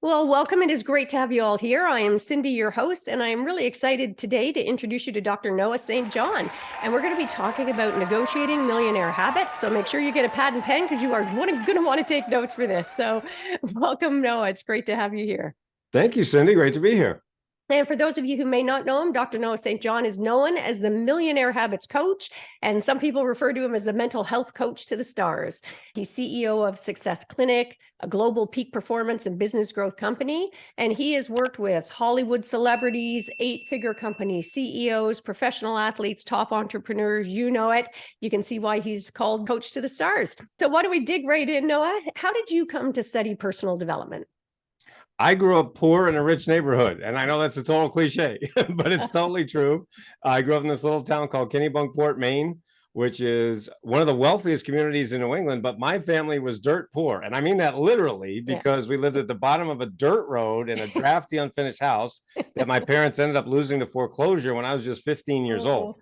Well, welcome. It is great to have you all here. I am Cindy, your host, and I am really excited today to introduce you to Dr. Noah St. John. And we're going to be talking about negotiating millionaire habits. So make sure you get a pad and pen because you are going to want to take notes for this. So welcome, Noah. It's great to have you here. Thank you, Cindy. Great to be here. And for those of you who may not know him, Dr. Noah St. John is known as the Millionaire Habits Coach, and some people refer to him as the mental health coach to the stars. He's CEO of Success Clinic, a global peak performance and business growth company, and he has worked with Hollywood celebrities, eight-figure company CEOs, professional athletes, top entrepreneurs, you know it. You can see why he's called Coach to the Stars. So why don't we dig right in, Noah? How did you come to study personal development? I grew up poor in a rich neighborhood, and I know that's a total cliche, but it's totally true. I grew up in this little town called Kennebunkport, Maine, which is one of the wealthiest communities in New England, but my family was dirt poor. And I mean that literally because we lived at the bottom of a dirt road in a drafty, unfinished house that my parents ended up losing to foreclosure when I was just 15 years old.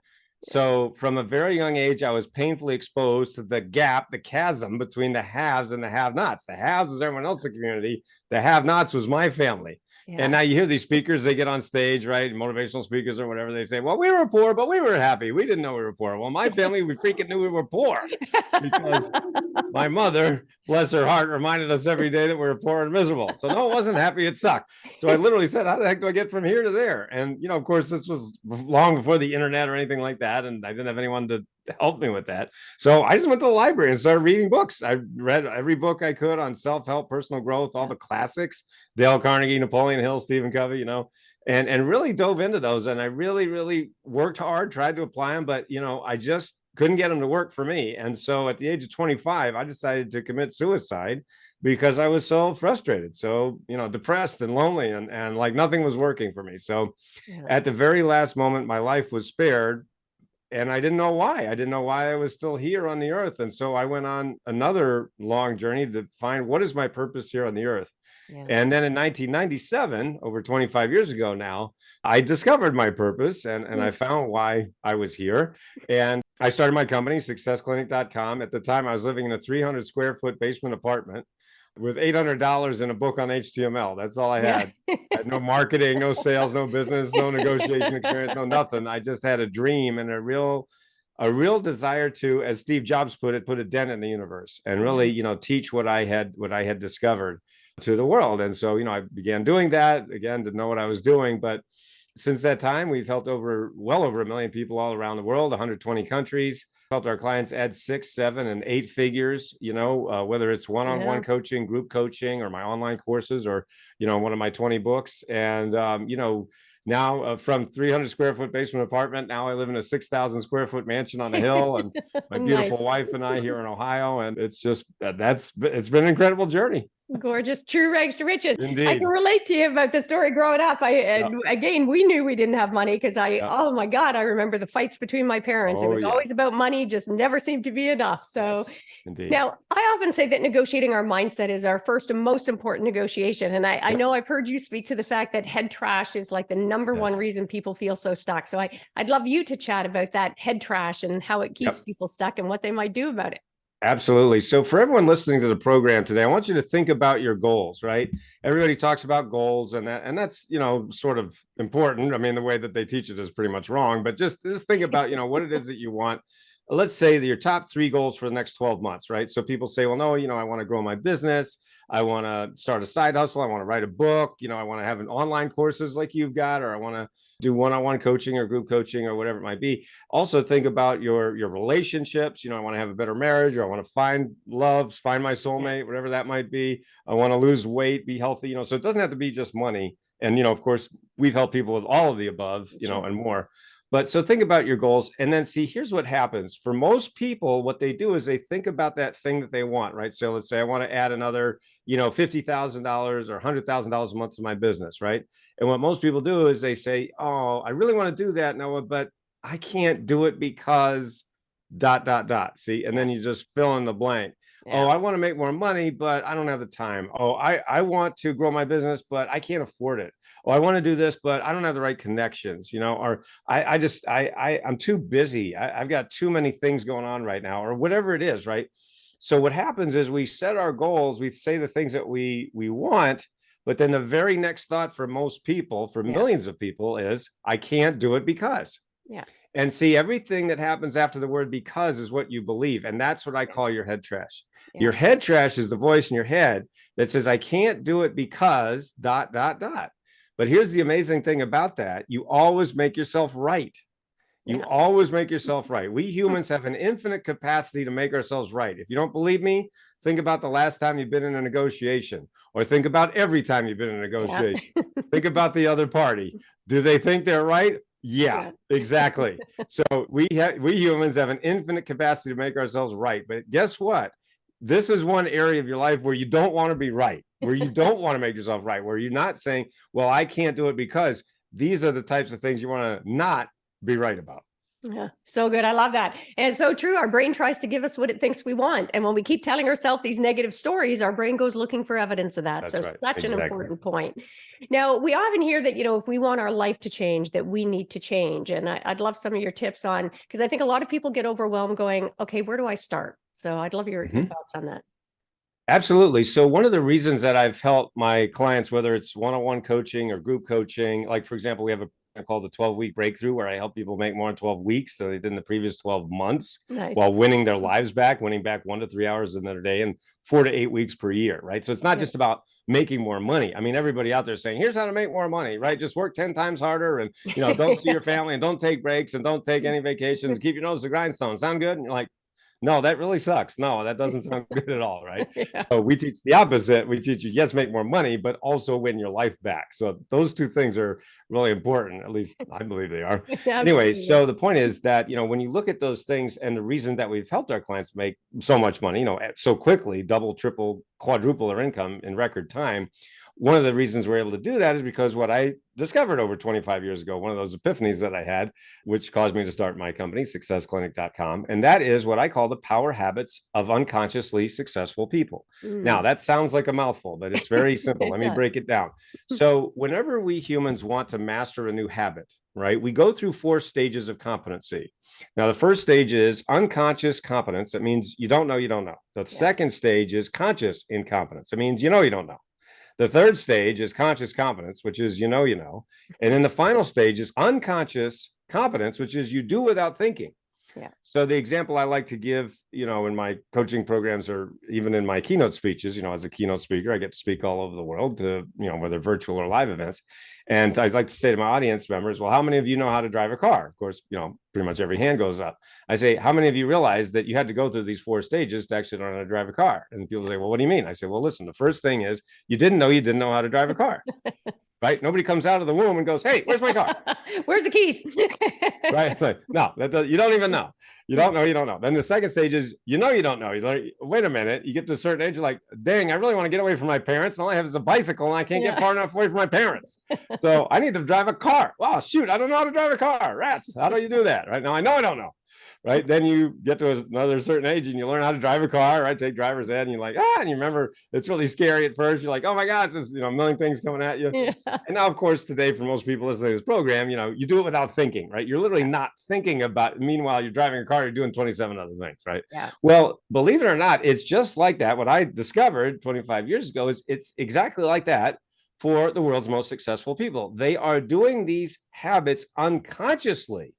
So from a very young age, I was painfully exposed to the gap, the chasm between the haves and the have-nots. The haves was everyone else in the community. The have-nots was my family. Yeah. And now you hear these speakers, they get on stage, right? Motivational speakers or whatever. They say, well, we were poor, but we were happy. We didn't know we were poor. Well, my family, we freaking knew we were poor because my mother, bless her heart, reminded us every day that we were poor and miserable. So no, it wasn't happy. It sucked. So I literally said, how the heck do I get from here to there? And, you know, of course, this was long before the internet or anything like that. And I didn't have anyone to help me with that. So I just went to the library and started reading books. I read every book I could on self-help, personal growth, all the classics, Dale Carnegie, Napoleon Hill, Stephen Covey, you know, and really dove into those. And I really worked hard, tried to apply them, but, you know, I just couldn't get them to work for me. And so at the age of 25, I decided to commit suicide because I was so frustrated, so, you know, depressed and lonely and like nothing was working for me. So at the very last moment, my life was spared. And I didn't know why. I didn't know why I was still here on the earth. And so I went on another long journey to find what is my purpose here on the earth. Yeah. And then in 1997, over 25 years ago now, I discovered my purpose and I found why I was here. And I started my company, successclinic.com. At the time, I was living in a 300 square foot basement apartment with $800 in a book on HTML. That's all I had. I had no marketing, no sales, no business, no negotiation experience, no nothing. I just had a dream and a real desire to, as Steve Jobs put it, put a dent in the universe and really, you know, teach what I had discovered to the world. And so, you know, I began doing that, again, to know what I was doing. But since that time, we've helped well over 1 million people all around the world, 120 countries. Helped our clients add 6, 7, and 8 figures, you know, whether it's one-on-one coaching, group coaching, or my online courses, or, you know, one of my 20 books. And, you know, now from 300 square foot basement apartment, now I live in a 6,000 square foot mansion on a hill, and my beautiful wife and I here in Ohio. And it's just, it's been an incredible journey. Gorgeous, true rags to riches. Indeed. I can relate to you about the story growing up. Again, we knew we didn't have money because oh my God, I remember the fights between my parents. It was always about money, just never seemed to be enough. So now I often say that negotiating our mindset is our first and most important negotiation. And I know I've heard you speak to the fact that head trash is like the number one reason people feel so stuck. So I'd love you to chat about that head trash and how it keeps people stuck and what they might do about it. Absolutely. So for everyone listening to the program today, I want you to think about your goals, right? Everybody talks about goals and that's, you know, sort of important. I mean, the way that they teach it is pretty much wrong, but just think about, you know, what it is that you want. Let's say that your top 3 goals for the next 12 months, right? So people say, well, no, you know, I want to grow my business. I want to start a side hustle. I want to write a book. You know, I want to have an online courses like you've got, or I want to do one-on-one coaching or group coaching or whatever it might be. Also think about your relationships. You know, I want to have a better marriage, or I want to find love, find my soulmate, whatever that might be. I want to lose weight, be healthy, you know, so it doesn't have to be just money. And, you know, of course, we've helped people with all of the above, you know, and more. But so think about your goals and then see, here's what happens. For most people, what they do is they think about that thing that they want, right? So let's say I want to add another, you know, $50,000 or $100,000 a month to my business, right? And what most people do is they say, oh, I really want to do that, Noah, but I can't do it because ... See, and then you just fill in the blank. Oh, I want to make more money, but I don't have the time. Oh, I want to grow my business, but I can't afford it. Oh, I want to do this, but I don't have the right connections, you know, or I'm too busy. I've got too many things going on right now, or whatever it is, right? So what happens is we set our goals, we say the things that we want, But then the very next thought for most people, for millions of people, is I can't do it because. Yeah. And see, everything that happens after the word because is what you believe. And that's what I call your head trash. Your head trash is the voice in your head that says, I can't do it because ... But here's the amazing thing about that. You always make yourself right. You always make yourself right. We humans have an infinite capacity to make ourselves right. If you don't believe me, think about the last time you've been in a negotiation, or think about every time you've been in a negotiation. Think about the other party. Do they think they're right? Yeah, exactly. So we humans have an infinite capacity to make ourselves right. But guess what? This is one area of your life where you don't want to be right, where you don't want to make yourself right, where you're not saying, well, I can't do it because. These are the types of things you want to not be right about. Yeah, so good. I love that. And so true. Our brain tries to give us what it thinks we want. And when we keep telling ourselves these negative stories, our brain goes looking for evidence of that. That's so right. Such an important point. Now, we often hear that, if we want our life to change, that we need to change. And I'd love some of your tips on, because I think a lot of people get overwhelmed going, okay, where do I start? So I'd love your thoughts on that. Absolutely. So one of the reasons that I've helped my clients, whether it's one-on-one coaching or group coaching, like for example, we have a called the 12-week breakthrough, where I help people make more in 12 weeks than they did in the previous 12 months, while winning their lives back, winning back 1 to 3 hours in their day, and 4 to 8 weeks per year, right? So it's not just about making more money. I mean, everybody out there saying, here's how to make more money, right? Just work 10 times harder and, don't see your family and don't take breaks and don't take any vacations, keep your nose to the grindstone. Sound good? And you're like, no, that really sucks. No, that doesn't sound good at all, right? So we teach the opposite. We teach you, yes, make more money, but also win your life back. So those two things are really important. At least I believe they are. Anyway, so the point is that, when you look at those things, and the reason that we've helped our clients make so much money, so quickly, double, triple, quadruple their income in record time, one of the reasons we're able to do that is because what I discovered over 25 years ago, one of those epiphanies that I had, which caused me to start my company, successclinic.com. And that is what I call the power habits of unconsciously successful people. Now, that sounds like a mouthful, but it's very simple. Let me break it down. So whenever we humans want to master a new habit, right, we go through 4 stages of competency. Now, the first stage is unconscious competence. That means you don't know, you don't know. The second stage is conscious incompetence. It means you know, you don't know. The third stage is conscious competence, which is, you know. And then the final stage is unconscious competence, which is you do without thinking. So the example I like to give, in my coaching programs, or even in my keynote speeches, as a keynote speaker, I get to speak all over the world to, whether virtual or live events. And I'd like to say to my audience members, well, how many of you know how to drive a car? Of course, pretty much every hand goes up. I say, how many of you realize that you had to go through these 4 stages to actually learn how to drive a car? And people say, well, what do you mean? I say, well, listen, the first thing is you didn't know how to drive a car. Right? Nobody comes out of the womb and goes, hey, where's my car? Where's the keys? Right? No, you don't even know. You don't know. Then the second stage is, you don't know. You're like, wait a minute. You get to a certain age, you're like, dang, I really want to get away from my parents. And all I have is a bicycle and I can't get far enough away from my parents. So I need to drive a car. Wow, shoot, I don't know how to drive a car. Rats, how do you do that? Right? Now I know I don't know. Right? Then you get to another certain age and you learn how to drive a car, right? Take driver's ed, and you're like, and you remember it's really scary at first. You're like, oh my gosh, there's a million things coming at you. And now, of course, today, for most people listening to this program, you do it without thinking, right? You're literally not thinking about it. Meanwhile, you're driving a car, you're doing 27 other things, right? Well, believe it or not, it's just like that. What I discovered 25 years ago is it's exactly like that for the world's most successful people. They are doing these habits unconsciously.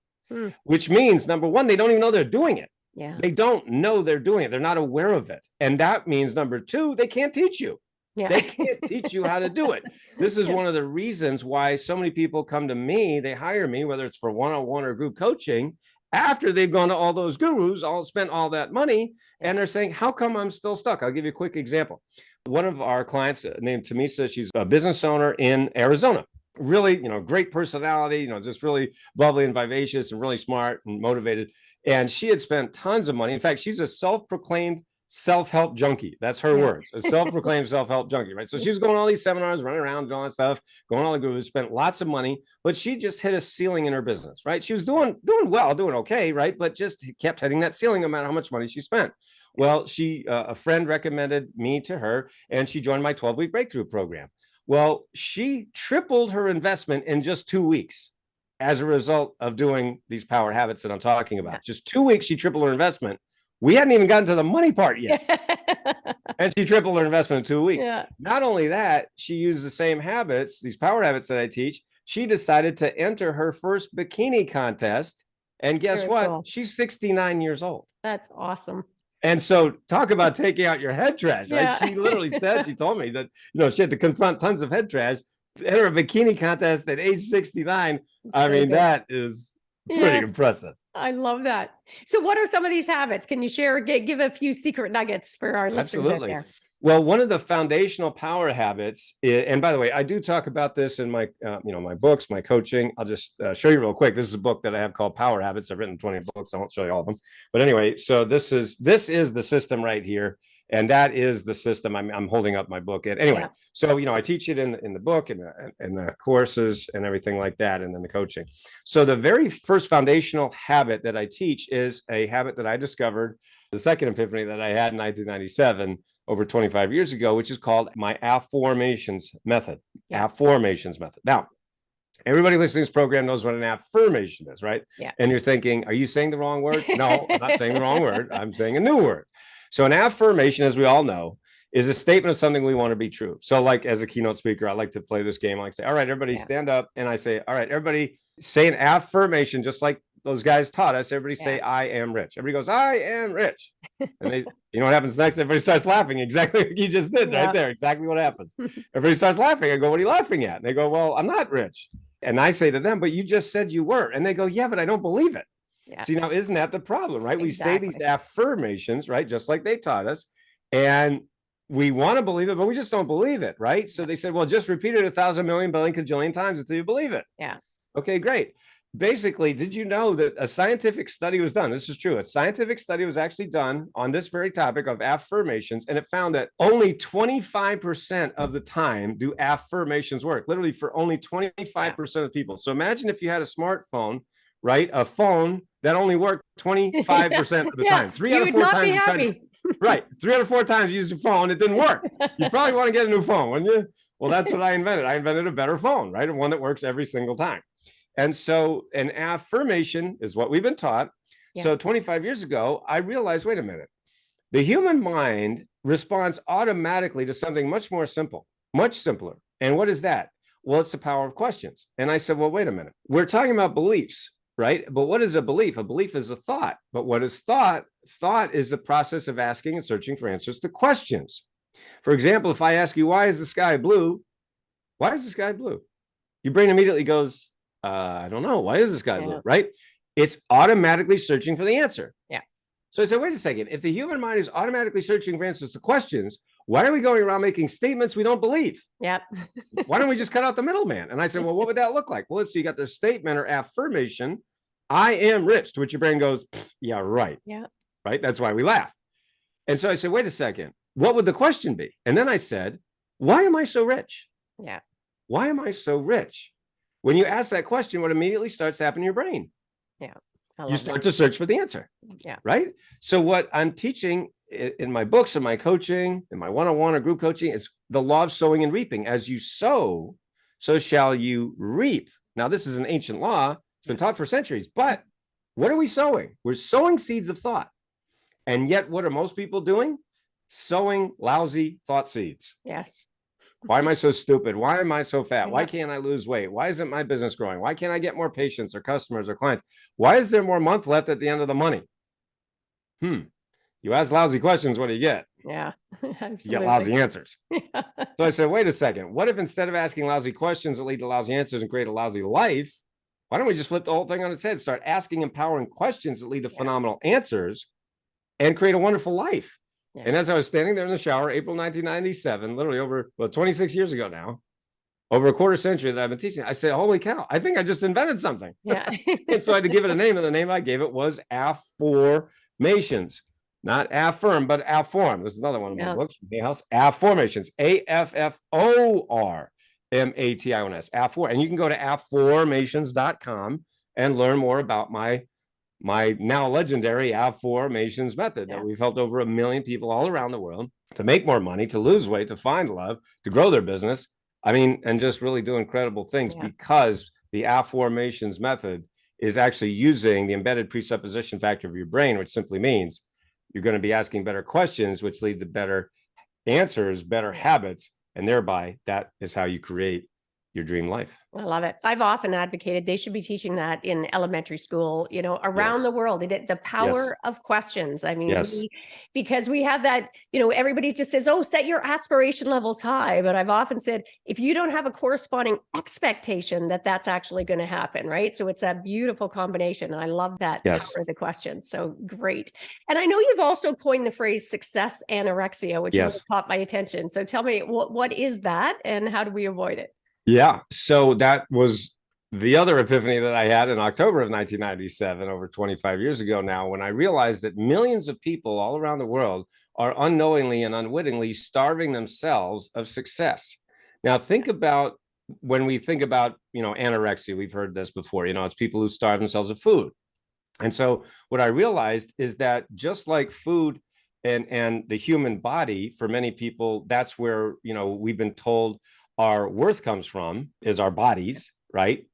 Which means, number one, they don't even know they're doing it. They don't know they're doing it. They're not aware of it. And that means, number two, they can't teach you. They can't teach you how to do it. This is one of the reasons why so many people come to me, they hire me, whether it's for one-on-one or group coaching, after they've gone to all those gurus, spent all that money, and they're saying, how come I'm still stuck? I'll give you a quick example. One of our clients named Tamisa, she's a business owner in Arizona. Really, great personality, just really bubbly and vivacious and really smart and motivated. And she had spent tons of money. In fact, she's a self-proclaimed self-help junkie. That's her words, a self-proclaimed self-help junkie, right? So she was going to all these seminars, running around, doing all that stuff, going all the gurus, spent lots of money, but she just hit a ceiling in her business, right? She was doing well, doing okay, right? But just kept hitting that ceiling no matter how much money she spent. Well, a friend recommended me to her, and she joined my 12-week breakthrough program. Well, she tripled her investment in just 2 weeks as a result of doing these power habits that I'm talking about. Just 2 weeks, she tripled her investment. We hadn't even gotten to the money part yet. And she tripled her investment in 2 weeks. Yeah. Not only that, she used the same habits, these power habits that I teach. She decided to enter her first bikini contest. And guess Very what? cool. She's 69 years old. That's awesome. And so talk about taking out your head trash, right? Yeah. She literally said, she told me that, she had to confront tons of head trash, enter a bikini contest at age 69. I mean, good. that is pretty Yeah. impressive. I love that. So what are some of these habits? Can you share, give a few secret nuggets for our listeners out Absolutely. there? Well, one of the foundational power habits, and by the way, I do talk about this in my, my books, my coaching. I'll just show you real quick. This is a book that I have called Power Habits. I've written 20 books. I won't show you all of them. But anyway, so this is the system right here. And that is the system. I'm holding up my book. And anyway, so, I teach it in the book and the courses and everything like that. And then the coaching. So the very first foundational habit that I teach is a habit that I discovered, the second epiphany that I had in 1997, over 25 years ago, which is called my affirmations method. Affirmations method. Now, everybody listening to this program knows what an affirmation is, right? Yeah. And you're thinking, are you saying the wrong word? No, I'm not saying the wrong word. I'm saying a new word. So an affirmation, as we all know, is a statement of something we want to be true. So like as a keynote speaker, I like to play this game. I like to say, all right, everybody stand up. And I say, all right, everybody say an affirmation, just like those guys taught us. Everybody say, I am rich. Everybody goes, I am rich. And they, you know what happens next? Everybody starts laughing exactly like you just did right there. Exactly what happens. Everybody starts laughing. I go, what are you laughing at? And they go, well, I'm not rich. And I say to them, but you just said you were. And they go, yeah, but I don't believe it. See, now, isn't that the problem, right? We say these affirmations, right? Just like they taught us. And we want to believe it, but we just don't believe it, right? So they said, well, just repeat it 1,000 million billion kajillion times until you believe it. Yeah. Okay, great. Basically, did you know that a scientific study was done? This is true. A scientific study was actually done on this very topic of affirmations, and it found that only 25% of the time do affirmations work, literally for only 25% of people. So imagine if you had a smartphone, right? A phone that only worked 25% of the time. 3 out of 4 times you tried to, right. 3 out of 4 times you used your phone, it didn't work. You probably want to get a new phone, wouldn't you? Well, that's what I invented. I invented a better phone, right? One that works every single time. And so an affirmation is what we've been taught. So 25 years ago, I realized, wait a minute, the human mind responds automatically to something much more simple, much simpler. And what is that? Well, it's the power of questions. And I said, well, wait a minute. We're talking about beliefs, right? But what is a belief? A belief is a thought. But what is thought? Thought is the process of asking and searching for answers to questions. For example, if I ask you, why is the sky blue? Why is the sky blue? Your brain immediately goes, I don't know. Why is the sky blue? Right? It's automatically searching for the answer. Yeah. So I said, wait a second. If the human mind is automatically searching for answers to questions, why are we going around making statements we don't believe? Yep. Why don't we just cut out the middleman? And I said, well, what would that look like? Well, let's see. You got the statement or affirmation, I am rich, to which your brain goes, yeah, right. Yeah. Right. That's why we laugh. And so I said, wait a second. What would the question be? And then I said, why am I so rich? Yeah. Why am I so rich? When you ask that question, what immediately starts to happen in your brain? Yeah. You start to search for the answer. Yeah. Right. So what I'm teaching in my books and my coaching and my one-on-one or group coaching is the law of sowing and reaping. As you sow, so shall you reap. Now, this is an ancient law. It's been taught for centuries. But what are we sowing? We're sowing seeds of thought. And yet, what are most people doing? Sowing lousy thought seeds. Yes. Why am I so stupid? Why am I so fat? Why can't I lose weight? Why isn't my business growing? Why can't I get more patients or customers or clients? Why is there more month left at the end of the money? You ask lousy questions, what do you get? Yeah. You get lousy answers. So I said, wait a second. What if instead of asking lousy questions that lead to lousy answers and create a lousy life, why don't we just flip the whole thing on its head? Start asking empowering questions that lead to phenomenal answers and create a wonderful life. Yeah. And as I was standing there in the shower, April 1997, literally over 26 years ago now, over a quarter century that I've been teaching, I said, holy cow, I think I just invented something. Yeah. And so I had to give it a name, and the name I gave it was affirmations. Not affirm, but afform. This is another one of my books from the house. Affirmations. AFFORMATIONS. Afform. And you can go to affirmations.com and learn more about my now legendary affirmations method that we've helped over 1 million people all around the world to make more money, to lose weight, to find love, to grow their business. I mean, and just really do incredible things because the affirmations method is actually using the embedded presupposition factor of your brain, which simply means you're going to be asking better questions, which lead to better answers, better habits, and thereby that is how you create your dream life. I love it. I've often advocated they should be teaching that in elementary school, around Yes. the world. The Yes. power of questions. I mean, Yes. because we have that, everybody just says, oh, set your aspiration levels high. But I've often said, if you don't have a corresponding expectation that that's actually going to happen, right? So it's a beautiful combination. I love that Yes. power of the question. So great. And I know you've also coined the phrase success anorexia, which really caught my attention. So tell me, what is that and how do we avoid it? Yeah. So that was the other epiphany that I had in October of 1997, over 25 years ago now, when I realized that millions of people all around the world are unknowingly and unwittingly starving themselves of success. Now, think about when we think about, anorexia, we've heard this before, it's people who starve themselves of food. And so what I realized is that just like food and the human body, for many people, that's where, we've been told our worth comes from, is our bodies, right?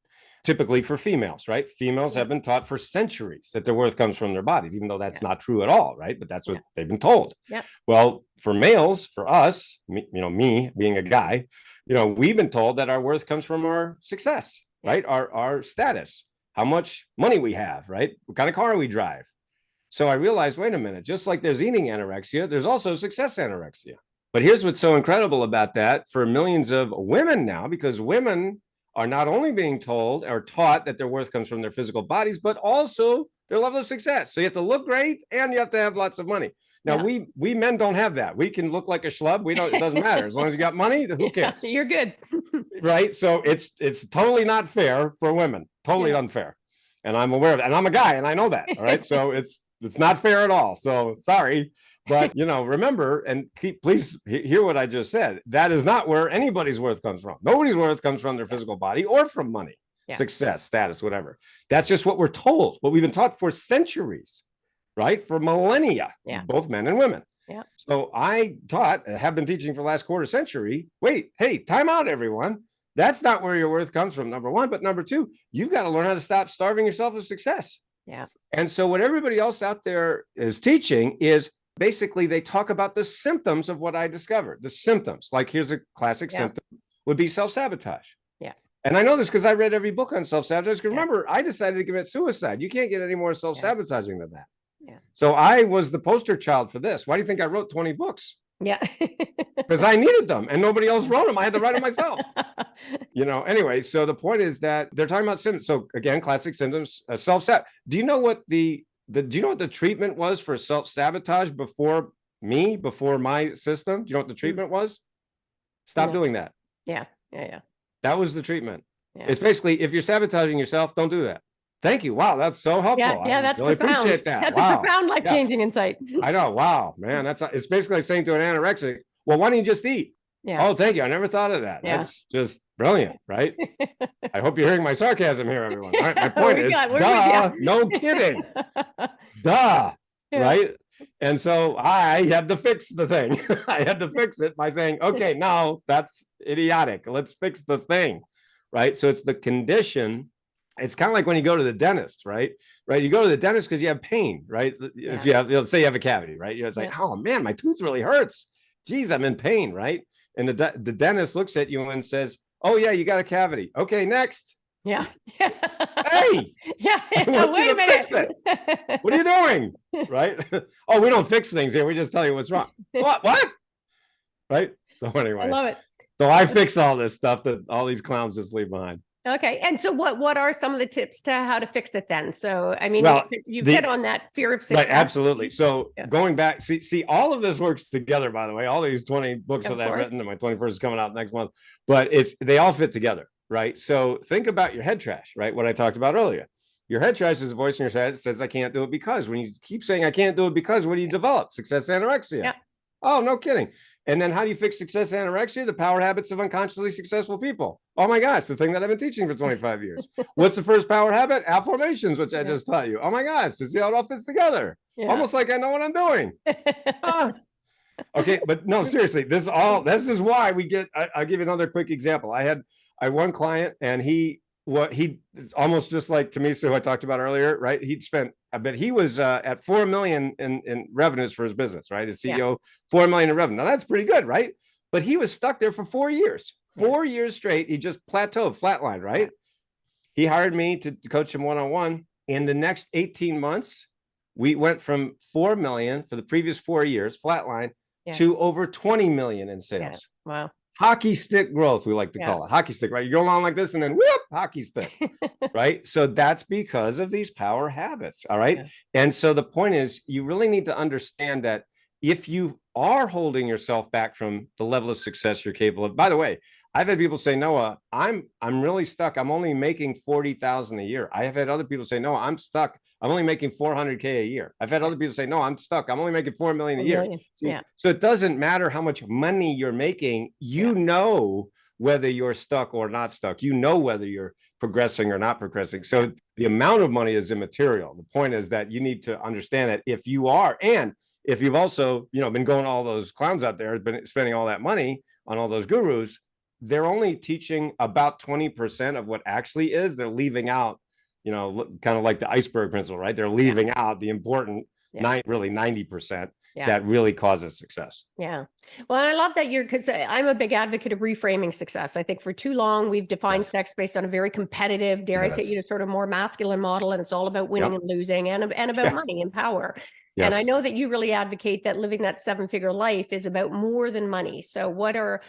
Typically for females, right? Females have been taught for centuries that their worth comes from their bodies, even though that's not true at all, right? But that's what they've been told. Well, for males, for us, me being a guy, we've been told that our worth comes from our success, right? Our status, how much money we have, right? What kind of car we drive. So I realized, wait a minute, just like there's eating anorexia, there's also success anorexia. But here's what's so incredible about that for millions of women now, because women are not only being told or taught that their worth comes from their physical bodies, but also their level of success. So you have to look great and you have to have lots of money. Now, we men don't have that. We can look like a schlub. It doesn't matter. As long as you got money, who cares? You're good. Right? So it's totally not fair for women. Totally unfair. And I'm aware of it. And I'm a guy and I know that. All right. So it's not fair at all. So sorry. But, remember, and please hear what I just said. That is not where anybody's worth comes from. Nobody's worth comes from their physical body or from money, success, status, whatever. That's just what we're told, what we've been taught for centuries, right? For millennia, both men and women. Yeah. So I have been teaching for the last quarter century. Wait, hey, time out, everyone. That's not where your worth comes from, number one. But number two, you've got to learn how to stop starving yourself of success. Yeah. And so what everybody else out there is teaching is, basically, they talk about the symptoms of what I discovered. The symptoms, like here's a classic symptom, would be self-sabotage. Yeah. And I know this because I read every book on self-sabotage. Because remember, I decided to commit suicide. You can't get any more self-sabotaging than that. Yeah. So I was the poster child for this. Why do you think I wrote 20 books? Yeah. Because I needed them and nobody else wrote them. I had to write them myself. Anyway, so the point is that they're talking about symptoms. So again, classic symptoms, self-sabotage. Do you know what the treatment was for self-sabotage before my system? Do you know what the treatment was? Stop doing that. Yeah. That was the treatment. Yeah. It's basically, if you're sabotaging yourself, don't do that. Thank you. Wow, that's so helpful. Yeah, that's really profound. Appreciate that. That's a profound, life-changing insight. I know. Wow, man, it's basically like saying to an anorexic, well, why don't you just eat? Yeah. Oh, thank you. I never thought of that. Yeah. That's just brilliant, right? I hope you're hearing my sarcasm here, everyone. All right, my point is, no kidding. Duh, right? And so I had to fix the thing. I had to fix it by saying, okay, no, that's idiotic. Let's fix the thing, right? So it's the condition. It's kind of like when you go to the dentist, right? You go to the dentist because you have pain, right? Yeah. If you have, let's say you have a cavity, right? It's like, oh man, my tooth really hurts. Geez, I'm in pain, right? And the dentist looks at you and says, oh yeah, you got a cavity. Okay, next. Yeah. Hey. Yeah. Wait a minute. Fix it. What are you doing? Right? Oh, we don't fix things here. We just tell you what's wrong. What? Right? So anyway. I love it. So I fix all this stuff that all these clowns just leave behind. Okay. And so what are some of the tips to how to fix it then? So, I mean, you've hit on that fear of success. Right, absolutely. So going back, see, all of this works together, by the way, all these 20 books that I've written, and my 21st is coming out next month, but they all fit together, right? So think about your head trash, right? What I talked about earlier. Your head trash is a voice in your head that says, I can't do it because. When you keep saying, I can't do it because, what do you develop? Success anorexia. Yeah. Oh, no kidding. And then how do you fix success anorexia? The power habits of unconsciously successful people. Oh my gosh, the thing that I've been teaching for 25 years. What's the first power habit? Affirmations, which I just taught you. Oh my gosh, to see how it all fits together. Yeah. Almost like I know what I'm doing. Okay, but no, seriously, this is why we get, I'll give you another quick example. I had one client and he what he almost just like Tamisa, who I talked about earlier, right? He'd spent, I bet he was at 4 million in revenues for his business, right? His CEO, 4 million in revenue. Now that's pretty good, right? But he was stuck there for 4 years, 4 years straight. He just plateaued, flatlined, right? He hired me to coach him one-on-one. In the next 18 months, we went from 4 million for the previous 4 years, flatline, to over 20 million in sales. Wow. Hockey stick growth, we like to call it. Hockey stick, right? You go along like this and then whoop, hockey stick, right? So that's because of these power habits, all right? And so the point is, you really need to understand that if you are holding yourself back from the level of success you're capable of. By the way, I've had people say, Noah, I'm really stuck. I'm only making 40,000 a year. I have had other people say, Noah, I'm stuck. I'm only making 400K a year. I've had other people say, no, I'm stuck. I'm only making 4 million a year. See, so it doesn't matter how much money you're making. You know whether you're stuck or not stuck. You know whether you're progressing or not progressing. So the amount of money is immaterial. The point is that you need to understand that if you are, and if you've also, been going all those clowns out there, been spending all that money on all those gurus, they're only teaching about 20% of what actually is. They're leaving out, kind of like the iceberg principle, right? They're leaving out the important, really 90% that really causes success. Yeah. Well, I love that because I'm a big advocate of reframing success. I think for too long, we've defined sex based on a very competitive, dare I say, sort of more masculine model, and it's all about winning and losing and about money and power. And I know that you really advocate that living that 7-figure life is about more than money. So what are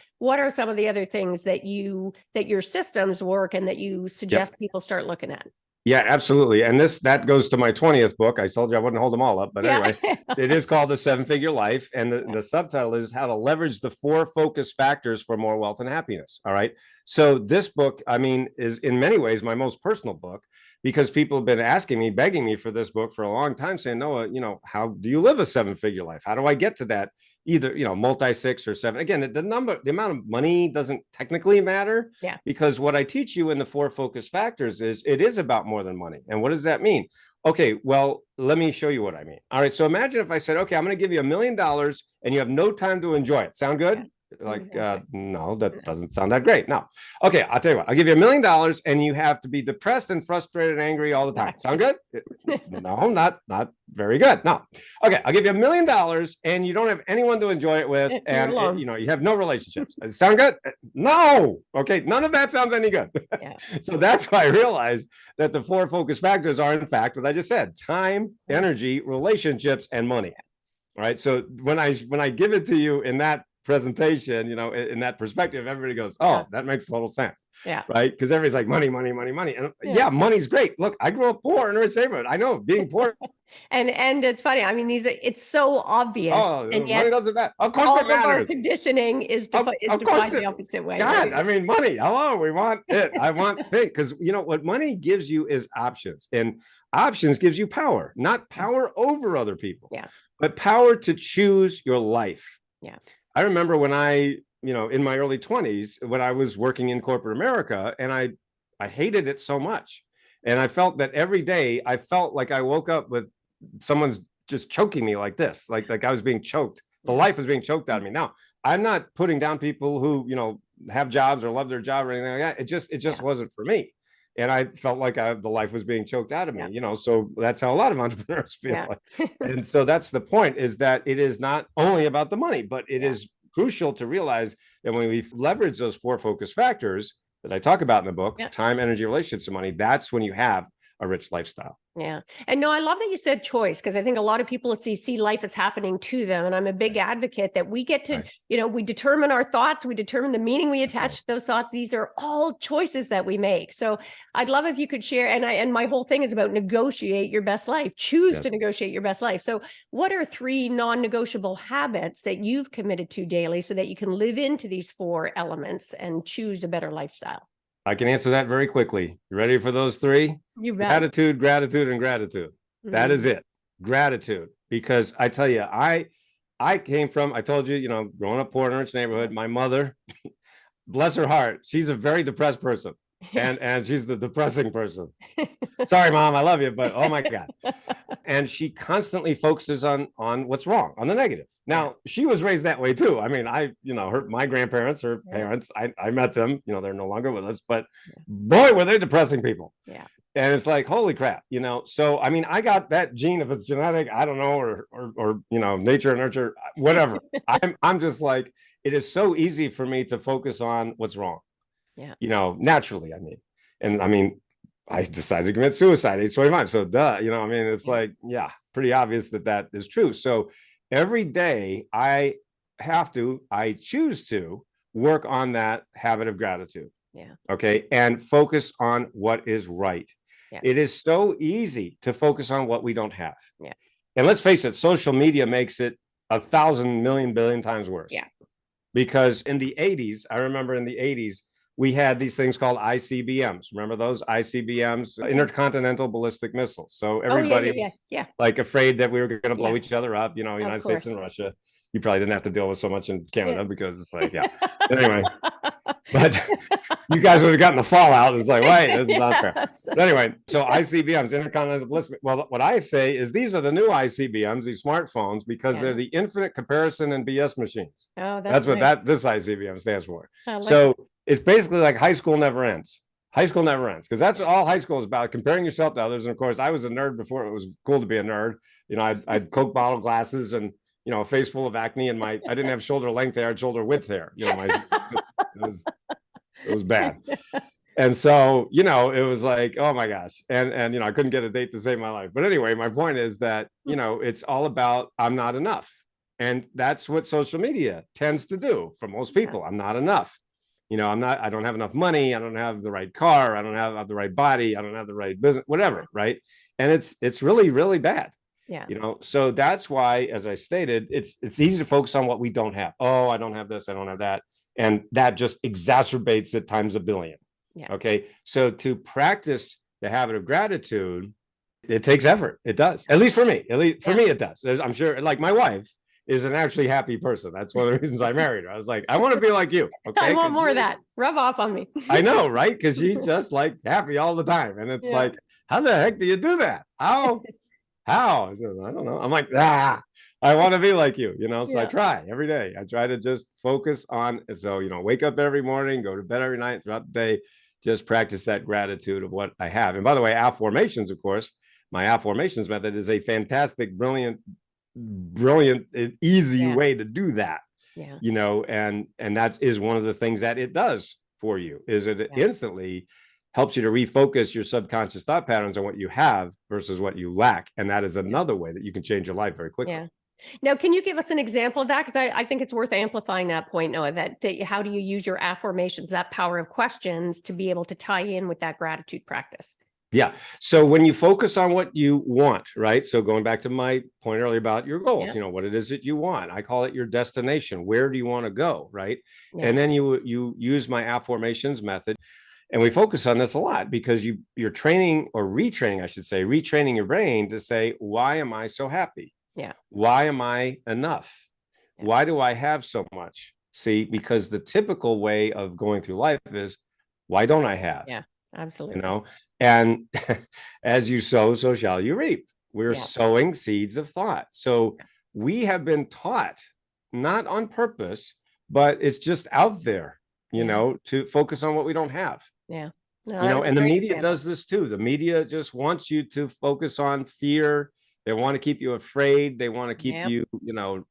some of the other things that your systems work and that you suggest people start looking at? Yeah, absolutely. And that goes to my 20th book. I told you I wouldn't hold them all up, but anyway, it is called The 7-Figure Life. And the subtitle is How to Leverage the 4 Focus Factors for More Wealth and Happiness. All right. So this book, is in many ways my most personal book, because people have been asking me, begging me for this book for a long time, saying, Noah, how do you live a 7-figure life? How do I get to that? Either, multi-6 or 7. Again, the amount of money doesn't technically matter, because what I teach you in the 4 focus factors is it is about more than money. And what does that mean? Okay, well, let me show you what I mean. All right. So imagine if I said, okay, I'm going to give you $1 million and you have no time to enjoy it. Sound good? Like, no, that doesn't sound that great. No. Okay. I'll tell you what, I'll give you $1 million and you have to be depressed and frustrated and angry all the time. Sound good? No, not very good. No. Okay. I'll give you $1 million and you don't have anyone to enjoy it with. And you have no relationships. Sound good? No. Okay. None of that sounds any good. So that's why I realized that the 4 focus factors are, in fact, what I just said: time, energy, relationships, and money. All right. So when I give it to you in that presentation, in that perspective, everybody goes, oh, that makes total sense. Right. Because everybody's like, money, money, money, money. And money's great. Look, I grew up poor in a rich neighborhood. I know being poor. and it's funny. I mean, it's so obvious. Oh, and yet money doesn't matter. Of course all it matters. Of our conditioning is defined the opposite way. God, right? I mean, money. Hello, we want it. I want things, because what money gives you is options, and options gives you power, not power over other people, but power to choose your life. I remember when I, in my early 20s, when I was working in corporate America, and I hated it so much. And I felt that every day I felt like I woke up with someone's just choking me like this, like I was being choked. The life was being choked out of me. Now, I'm not putting down people who, have jobs or love their job or anything like that. It just wasn't for me. And I felt like the life was being choked out of me, so that's how a lot of entrepreneurs feel. And so that's the point, is that it is not only about the money, but it is crucial to realize that when we leverage those 4 focus factors that I talk about in the book, time, energy, relationships, and money, that's when you have a rich lifestyle. Yeah. And no, I love that you said choice, because I think a lot of people see life as happening to them. And I'm a big advocate that we get to, we determine our thoughts, we determine the meaning we attach to those thoughts. These are all choices that we make. So I'd love if you could share, and my whole thing is about negotiate your best life, choose to negotiate your best life. So what are 3 non-negotiable habits that you've committed to daily so that you can live into these 4 elements and choose a better lifestyle? I can answer that very quickly. You ready for those 3? You bet. Gratitude, gratitude, and gratitude. That is it. Gratitude. Because I tell you, I came from, I told you, growing up poor in a rich neighborhood, my mother, bless her heart, she's a very depressed person. and she's the depressing person. Sorry, Mom, I love you, but oh my God. And she constantly focuses on what's wrong, on the negative. Now, she was raised that way too. I mean, my grandparents, her parents, I met them, they're no longer with us, but boy, were they depressing people. Yeah. And it's like, holy crap, so I mean, I got that gene, if it's genetic, I don't know, or nature, nurture, whatever. I'm just like, it is so easy for me to focus on what's wrong. Yeah. Naturally, I mean, I decided to commit suicide at age 25. So it's like, pretty obvious that is true. So every day I choose to work on that habit of gratitude. Yeah. Okay. And focus on what is right. Yeah. It is so easy to focus on what we don't have. Yeah. And let's face it, social media makes it 1,000 million billion times worse. Yeah. Because in the 80s, I remember in the 80s, we had these things called ICBMs. Remember those ICBMs, intercontinental ballistic missiles. So everybody was like afraid that we were going to blow each other up, United States and Russia. You probably didn't have to deal with so much in Canada because it's like, But anyway, but you guys would have gotten the fallout. It's like, wait, this is not fair. But anyway, so ICBMs, intercontinental ballistic. Well, what I say is these are the new ICBMs, these smartphones, because they're the infinite comparison and BS machines. Oh, that's what this ICBM stands for. So it's basically like high school never ends. High school never ends, because that's all high school is about, comparing yourself to others. And of course, I was a nerd before it was cool to be a nerd. I had Coke bottle glasses and a face full of acne, and I didn't have shoulder length hair, I had shoulder width hair. It was bad. And so, it was like, oh my gosh. And I couldn't get a date to save my life. But anyway, my point is that, it's all about, I'm not enough. And that's what social media tends to do for most people. I'm not enough. I don't have enough money. I don't have the right car. I don't have the right body. I don't have the right business, whatever. Right. And it's really, really bad. Yeah. So that's why, as I stated, it's easy to focus on what we don't have. Oh, I don't have this. I don't have that. And that just exacerbates it times a billion. Yeah. Okay. So to practice the habit of gratitude, it takes effort. It does. At least for me. At least for me, it does. I'm sure, like, my wife is an actually happy person. That's one of the reasons I married her. I was like, I want to be like you. Okay. I want more of that. Rub off on me. I know, right? Because she's just like happy all the time. And it's like, how the heck do you do that? How? I don't know. I'm like, I want to be like you, so I try every day. I try to just focus on, so, wake up every morning, go to bed every night, throughout the day, just practice that gratitude of what I have. And by the way, affirmations, of course, my affirmations method is a fantastic, brilliant, easy way to do that. And that is one of the things that it does for you, is it instantly helps you to refocus your subconscious thought patterns on what you have versus what you lack. And that is another way that you can change your life very quickly. Yeah. Now, can you give us an example of that? Because I think it's worth amplifying that point, Noah, that how do you use your affirmations, that power of questions, to be able to tie in with that gratitude practice? Yeah. So when you focus on what you want, right? So going back to my point earlier about your goals, what it is that you want, I call it your destination. Where do you want to go? Right. Yeah. And then you use my affirmations method. And we focus on this a lot because you're training, or retraining, I should say, retraining your brain to say, why am I so happy? Yeah. Why am I enough? Yeah. Why do I have so much? See, because the typical way of going through life is, why don't I have? Yeah, absolutely. And as you sow, so shall you reap. We're sowing seeds of thought. So we have been taught, not on purpose, but it's just out there, to focus on what we don't have. Yeah. No, and the media does this too. The media just wants you to focus on fear. They want to keep you afraid. They want to keep you,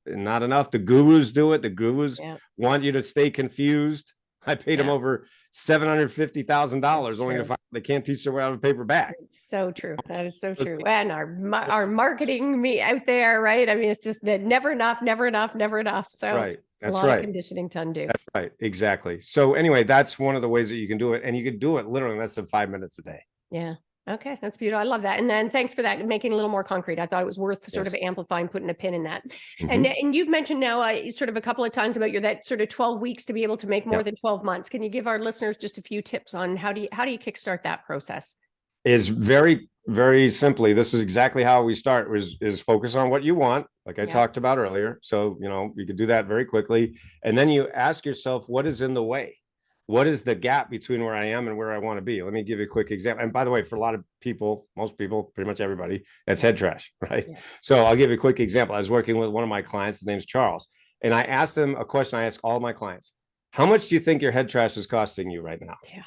not enough. The gurus do it. The gurus want you to stay confused. I paid them over $750,000 only to find they can't teach their way out of a paper bag. It's so true. That is so true. And our marketing out there, right? I mean, it's just never enough, never enough, never enough. So that's right. That's a lot of conditioning to undo. That's right. Exactly. So anyway, that's one of the ways that you can do it. And you can do it literally in less than 5 minutes a day. Yeah. Okay. That's beautiful. I love that. And then thanks for that, making it a little more concrete. I thought it was worth sort of amplifying, putting a pin in that. Mm-hmm. And you've mentioned now sort of a couple of times about that sort of 12 weeks to be able to make more than 12 months. Can you give our listeners just a few tips on how do you kickstart that process? Is very, very simply, this is exactly how we start, is focus on what you want, like I talked about earlier. So, you could do that very quickly. And then you ask yourself, what is in the way? what is the gap between where I am and where I want to be? Let me give you a quick example. And by the way, for a lot of people, most people, pretty much everybody, that's head trash, right? Yeah. So I'll give you a quick example. I was working with one of my clients, his name's Charles, and I asked him a question I ask all of my clients. How much do you think your head trash is costing you right now? Yeah.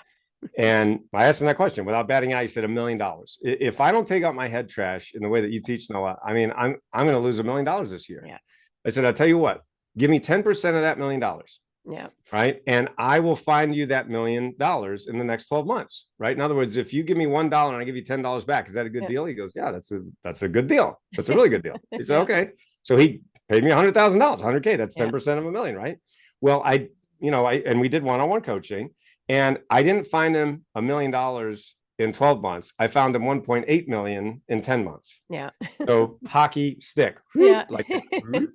And I asked him that question without batting an eye. He said $1 million. If I don't take out my head trash in the way that you teach, Noah, I mean, I'm going to lose $1 million this year. Yeah. I said, I'll tell you what, give me 10% of that $1 million. Yeah. Right. And I will find you that $1 million in the next 12 months. Right. In other words, if you give me $1 and I give you $10 back, is that a good deal? He goes, yeah, that's a good deal. That's a really good deal. He said, okay. So he paid me $100,000, $100K. That's 10% of $1 million. Right. Well, and we did one-on-one coaching, and I didn't find him $1 million in 12 months. I found him 1.8 million in 10 months. Yeah. So hockey stick. Yeah. Like that.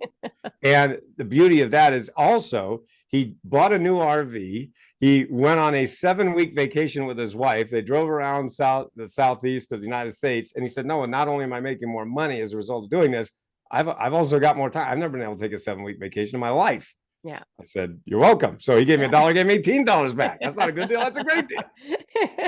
And the beauty of that is also he bought a new RV. He went on a 7-week vacation with his wife. They drove around the southeast of the United States. And he said, no, not only am I making more money as a result of doing this, I've also got more time. I've never been able to take a 7-week vacation in my life. Yeah. I said, you're welcome. So he gave me $1, gave me $18 back. That's not a good deal. That's a great deal.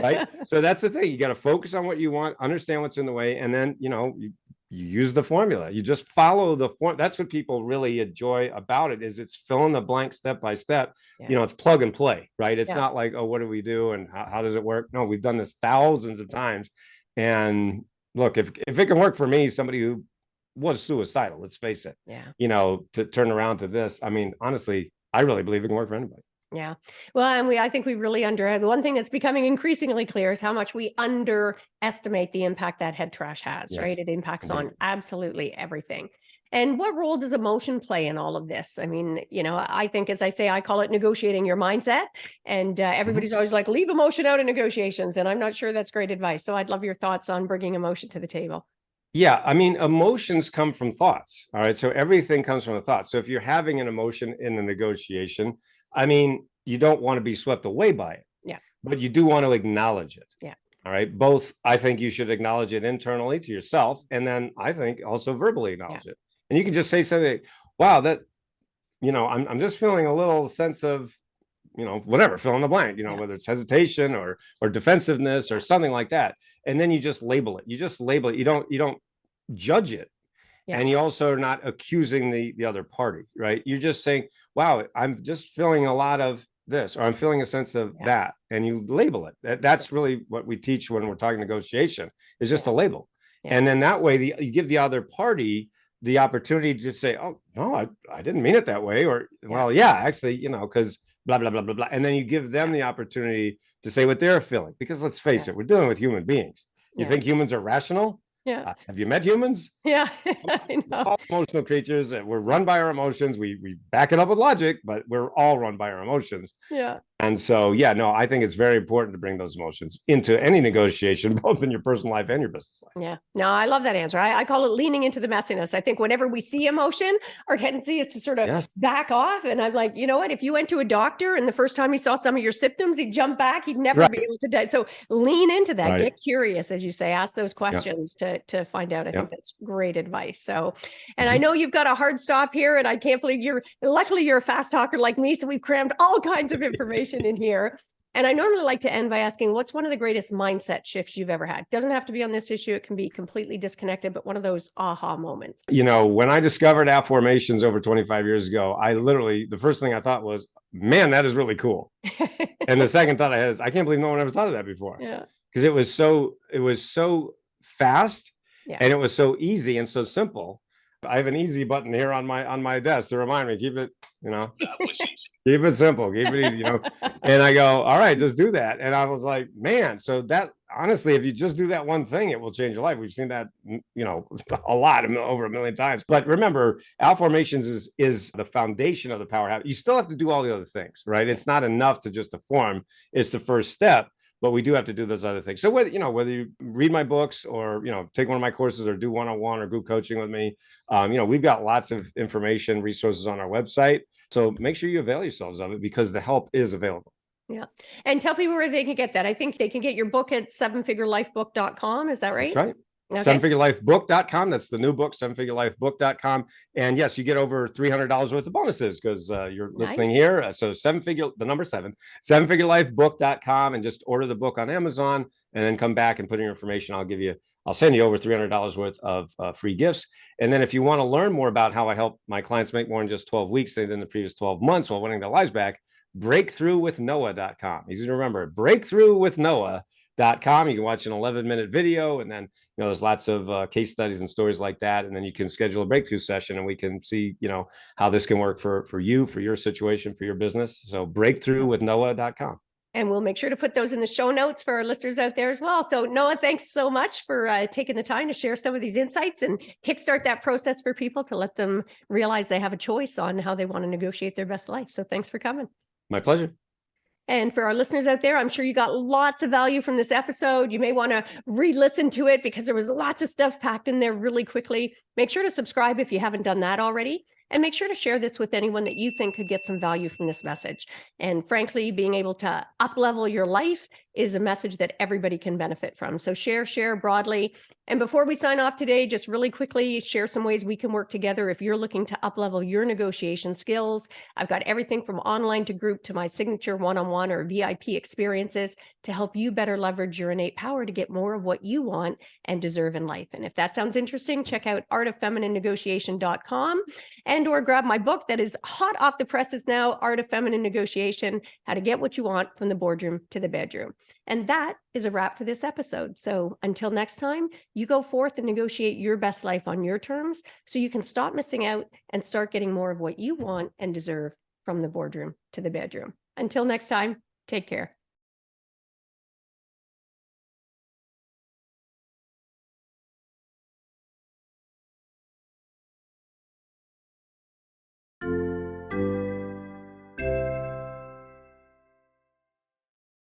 Right. So that's the thing. You got to focus on what you want, understand what's in the way. And then, you use the formula. You just follow the form. That's what people really enjoy about it, is it's fill in the blank step by step. Yeah. It's plug and play, right? It's not like, oh, what do we do? And how does it work? No, we've done this thousands of times. And look, if it can work for me, somebody who was suicidal, let's face it, to turn around to this. I mean, honestly, I really believe it can work for anybody. Yeah. Well, and I think we really the one thing that's becoming increasingly clear is how much we underestimate the impact that head trash has, right? It impacts on absolutely everything. And what role does emotion play in all of this? I mean, I think, as I say, I call it negotiating your mindset. And everybody's always like, leave emotion out of negotiations. And I'm not sure that's great advice. So I'd love your thoughts on bringing emotion to the table. Yeah, I mean, emotions come from thoughts. All right. So everything comes from a thought. So if you're having an emotion in a negotiation, I mean, you don't want to be swept away by it. Yeah. But you do want to acknowledge it. Yeah. All right. Both, I think you should acknowledge it internally to yourself. And then I think also verbally acknowledge it. And you can just say something, wow, that, I'm just feeling a little sense of, whatever, fill in the blank, whether it's hesitation or defensiveness or something like that. And then you just label it. You just label it. You don't judge it. Yeah. And you also are not accusing the other party, right? You're just saying, wow, I'm just feeling a lot of this, or I'm feeling a sense of that. And you label it. That's really what we teach when we're talking negotiation, is just a label. Yeah. And then that way you give the other party the opportunity to say, oh, no, I didn't mean it that way. Or, well, yeah, actually, because blah, blah, blah, blah, blah. And then you give them the opportunity to say what they're feeling, because let's face it, we're dealing with human beings. You think humans are rational? Yeah. Have you met humans? Yeah. I know. We're all emotional creatures. We're run by our emotions. We back it up with logic, but we're all run by our emotions. Yeah. And so, I think it's very important to bring those emotions into any negotiation, both in your personal life and your business life. Yeah. No, I love that answer. I call it leaning into the messiness. I think whenever we see emotion, our tendency is to sort of back off. And I'm like, you know what? If you went to a doctor and the first time he saw some of your symptoms, he'd jump back. He'd never be able to die. So lean into that. Get curious, as you say. Ask those questions to find out. I think that's great advice. So, and I know you've got a hard stop here, and I can't believe luckily you're a fast talker like me. So we've crammed all kinds of information in here. And I normally like to end by asking, what's one of the greatest mindset shifts you've ever had? Doesn't have to be on this issue. It can be completely disconnected, but one of those aha moments. When I discovered AOFN over 25 years ago, the first thing I thought was, man, that is really cool. And the second thought I had is, I can't believe no one ever thought of that before. Yeah. Because it was so fast, and it was so easy and so simple. I have an easy button here on my desk to remind me, keep it, keep it simple, keep it easy, and I go, all right, just do that. And I was like, man, so that honestly, if you just do that one thing, it will change your life. We've seen that, a lot, over 1 million times. But remember, AOFN is the foundation of the power habit. You still have to do all the other things, right? It's not enough to just form. It's the first step. But we do have to do those other things. So whether you read my books or, take one of my courses or do one-on-one or group coaching with me, we've got lots of information, resources on our website. So make sure you avail yourselves of it, because the help is available. Yeah. And tell people where they can get that. I think they can get your book at sevenfigurelifebook.com. Is that right? That's right. Okay. sevenfigurelifebook.com. That's the new book, sevenfigurelifebook.com. And yes, you get over $300 worth of bonuses because you're listening Nice. here. So the number seven, sevenfigurelifebook.com, and just order the book on Amazon and then come back and put in your information. I'll send you over $300 worth of free gifts. And then if you want to learn more about how I help my clients make more in just 12 weeks than in the previous 12 months while winning their lives back, breakthroughwithnoah.com. Easy to remember, breakthroughwithnoah.com. You can watch an 11-minute video, and then there's lots of case studies and stories like that, and then you can schedule a breakthrough session, and we can see how this can work for you, for your situation, for your business. So breakthroughwithnoah.com. And we'll make sure to put those in the show notes for our listeners out there as well. So Noah, thanks so much for taking the time to share some of these insights and kickstart that process for people to let them realize they have a choice on how they want to negotiate their best life. So thanks for coming. My pleasure. And for our listeners out there, I'm sure you got lots of value from this episode. You may want to re-listen to it because there was lots of stuff packed in there really quickly. Make sure to subscribe if you haven't done that already. And make sure to share this with anyone that you think could get some value from this message. And frankly, being able to up-level your life is a message that everybody can benefit from. So share broadly. And before we sign off today, just really quickly share some ways we can work together if you're looking to up-level your negotiation skills. I've got everything from online to group to my signature one-on-one or VIP experiences to help you better leverage your innate power to get more of what you want and deserve in life. And if that sounds interesting, check out artoffemininenegotiation.com and or grab my book that is hot off the presses now, Art of Feminine Negotiation, How to Get What You Want from the Boardroom to the Bedroom. And that is a wrap for this episode. So until next time, you go forth and negotiate your best life on your terms so you can stop missing out and start getting more of what you want and deserve from the boardroom to the bedroom. Until next time, take care.